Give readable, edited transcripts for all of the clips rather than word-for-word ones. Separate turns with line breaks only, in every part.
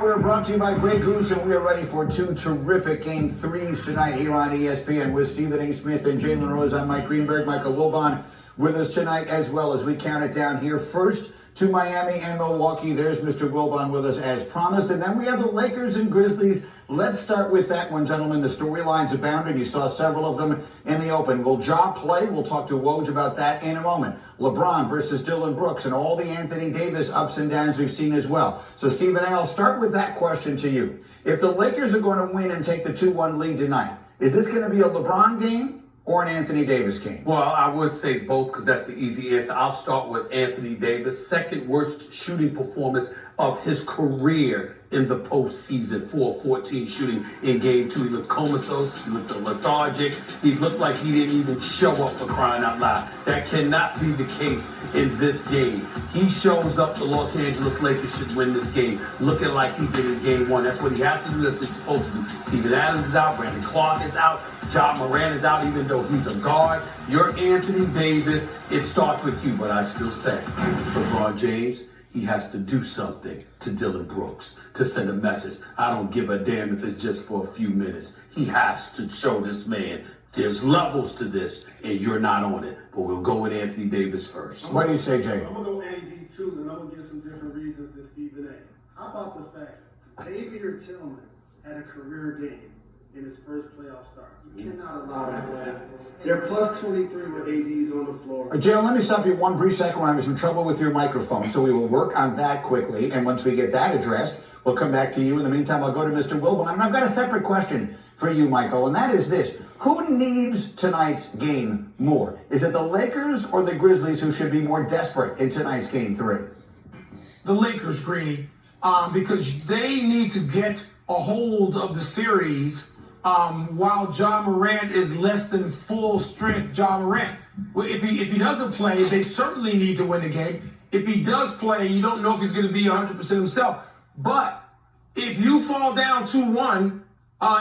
We're brought to you by Grey Goose, and we are ready for two terrific Game 3s tonight here on ESPN with Stephen A. Smith and Jalen Rose. I'm Mike Greenberg. Michael Wilbon with us tonight as well as we count it down here. First to Miami and Milwaukee. There's Mr. Wilbon with us as promised. And then we have the Lakers and Grizzlies. Let's start with that one, gentlemen. The storylines abound, and you saw several of them in the open. Will Ja play? We'll talk to Woj about that in a moment. LeBron versus Dylan Brooks and all the Anthony Davis ups and downs we've seen as well. So, Stephen A., I'll start with that question to you. If the Lakers are going to win and take the 2-1 lead tonight, is this going to be a LeBron game or an Anthony Davis game?
Well, I would say both because that's the easy answer. I'll start with Anthony Davis. Second worst shooting performance of his career in the postseason. 4-14 shooting in game 2. He looked comatose. He looked lethargic. He looked like he didn't even show up, for crying out loud. That cannot be the case in this game. He shows up, the Los Angeles Lakers should win this game, looking like he did in game 1. That's what he has to do. That's what he's supposed to do. Steven Adams is out. Brandon Clark is out. Ja Morant is out, even though he's a guard. You're Anthony Davis. It starts with you, but I still say LeBron James, he has to do something to Dylan Brooks to send a message. I don't give a damn if it's just for a few minutes. He has to show this man there's levels to this, and you're not on it. But we'll go with Anthony Davis first.
What do you say, Jay?
I'm going to go AD too, and I'm going to give some different reasons than Stephen A. How about the fact that Xavier Tillman had a career game in his first playoff start? You cannot allow that to happen. They're plus 23 with ADs on the floor.
Jalen, let me stop you one brief second when I was in trouble with your microphone. So we will work on that quickly. And once we get that addressed, we'll come back to you. In the meantime, I'll go to Mr. Wilbon. And I've got a separate question for you, Michael, and that is this. Who needs tonight's game more? Is it the Lakers or the Grizzlies who should be more desperate in tonight's game 3?
The Lakers, Greeny, because they need to get a hold of the series while Ja Morant is less than full strength Ja Morant. If he doesn't play, they certainly need to win the game. If he does play, you don't know if he's going to be 100% himself. But if you fall down 2-1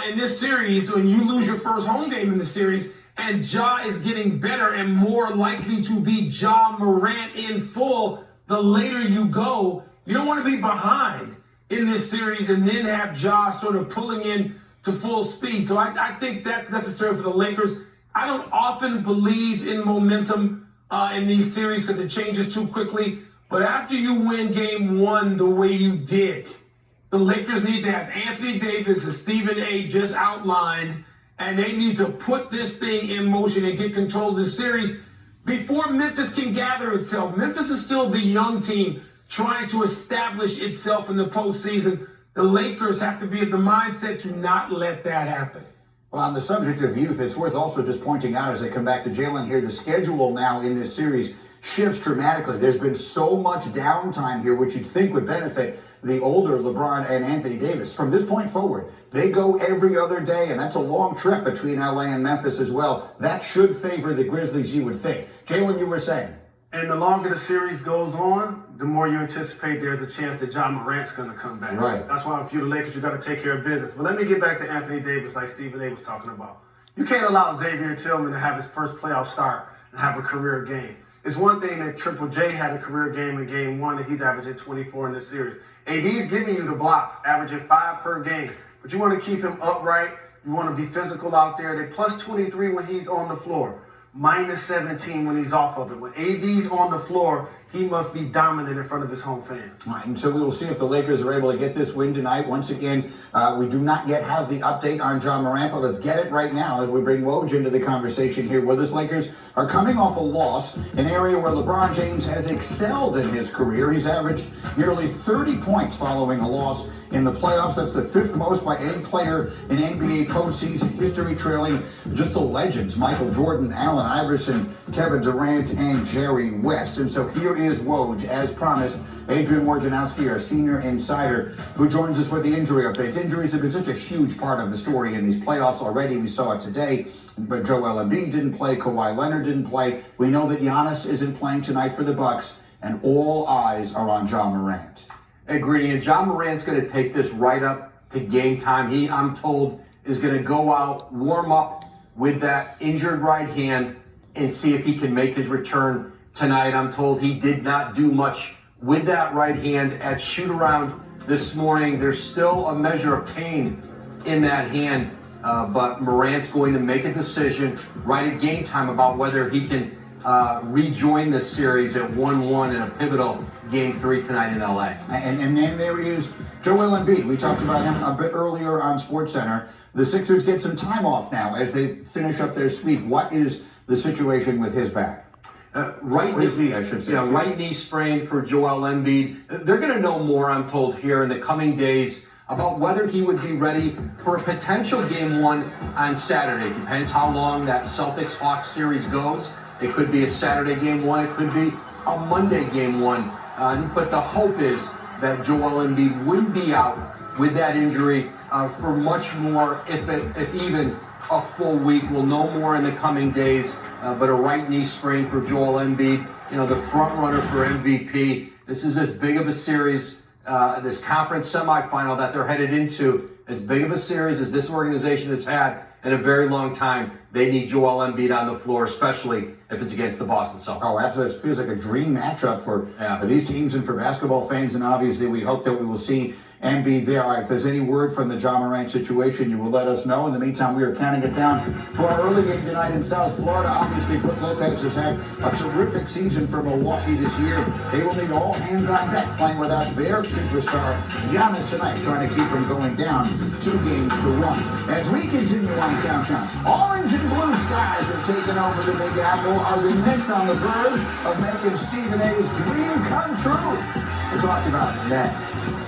in this series, when you lose your first home game in the series, and Ja is getting better and more likely to be Ja Morant in full, the later you go, you don't want to be behind in this series and then have Ja sort of pulling in to full speed. So I think that's necessary for the Lakers. I don't often believe in momentum in these series because it changes too quickly. But after you win game 1 the way you did, the Lakers need to have Anthony Davis, as Stephen A. just outlined, and they need to put this thing in motion and get control of this series before Memphis can gather itself. Memphis is still the young team trying to establish itself in the postseason. The Lakers have to be of the mindset to not let that happen.
Well, on the subject of youth, it's worth also just pointing out as I come back to Jalen here, the schedule now in this series shifts dramatically. There's been so much downtime here, which you'd think would benefit the older LeBron and Anthony Davis. From this point forward, they go every other day, and that's a long trip between LA and Memphis as well. That should favor the Grizzlies, you would think. Jalen, you were saying?
And the longer the series goes on, the more you anticipate there's a chance that Ja Morant's going to come back.
Right.
That's why if you're the Lakers, you got to take care of business. But let me get back to Anthony Davis, like Stephen A. was talking about. You can't allow Xavier Tillman to have his first playoff start and have a career game. It's one thing that Triple J had a career game in game 1, and he's averaging 24 in this series. AD's giving you the blocks, averaging 5 per game. But you want to keep him upright. You want to be physical out there. They're plus 23 when he's on the floor. Minus 17 when he's off of it. When AD's on the floor, he must be dominant in front of his home fans.
All right, and so we will see if the Lakers are able to get this win tonight. Once again, we do not yet have the update on Ja Morant, but let's get it right now as we bring Woj into the conversation here with us. Lakers are coming off a loss, an area where LeBron James has excelled in his career. He's averaged nearly 30 points following a loss in the playoffs. That's the 5th most by any player in NBA postseason history, trailing just the legends, Michael Jordan, Allen Iverson, Kevin Durant, and Jerry West. And so here is Woj, as promised, Adrian Wojnarowski, our senior insider, who joins us with the injury updates. Injuries have been such a huge part of the story in these playoffs already. We saw it today, but Joel Embiid didn't play, Kawhi Leonard didn't play. We know that Giannis isn't playing tonight for the Bucks, and all eyes are on Ja Morant.
Hey, Greedy, and Ja Morant's going to take this right up to game time. He, I'm told, is going to go out, warm up with that injured right hand, and see if he can make his return tonight. I'm told he did not do much with that right hand at shoot-around this morning. There's still a measure of pain in that hand, but Morant's going to make a decision right at game time about whether he can rejoin this series at 1-1 in a pivotal Game 3 tonight in LA.
And then there is Joel Embiid. We talked about him a bit earlier on SportsCenter. The Sixers get some time off now as they finish up their sweep. What is the situation with his back?
Right
knee, I should say.
Yeah, right knee sprain for Joel Embiid. They're going to know more, I'm told, here in the coming days about whether he would be ready for a potential Game 1 on Saturday. Depends how long that Celtics-Hawks series goes. It could be a Saturday Game 1. It could be a Monday Game 1. But the hope is that Joel Embiid would be out with that injury for much more, if even a full week. We'll know more in the coming days. But a right knee sprain for Joel Embiid, the front runner for MVP. This is as big of a series, this conference semifinal that they're headed into, as big of a series as this organization has had in a very long time. They need Joel Embiid on the floor, especially if it's against the Boston Celtics.
Oh, absolutely. It feels like a dream matchup for these teams and for basketball fans, and obviously we hope that we will see Embiid there. All right, if there's any word from the Ja Morant situation, you will let us know. In the meantime, we are counting it down to our early game tonight in South Florida. Obviously, Brook Lopez has had a terrific season for Milwaukee this year. They will need all hands on deck playing without their superstar, Giannis, tonight, trying to keep from going down 2-1. As we continue on Countdown, orange and blue skies are taking over the Big Apple. Are the Knicks on the verge of making Stephen A's dream come true? We'll talk about it next.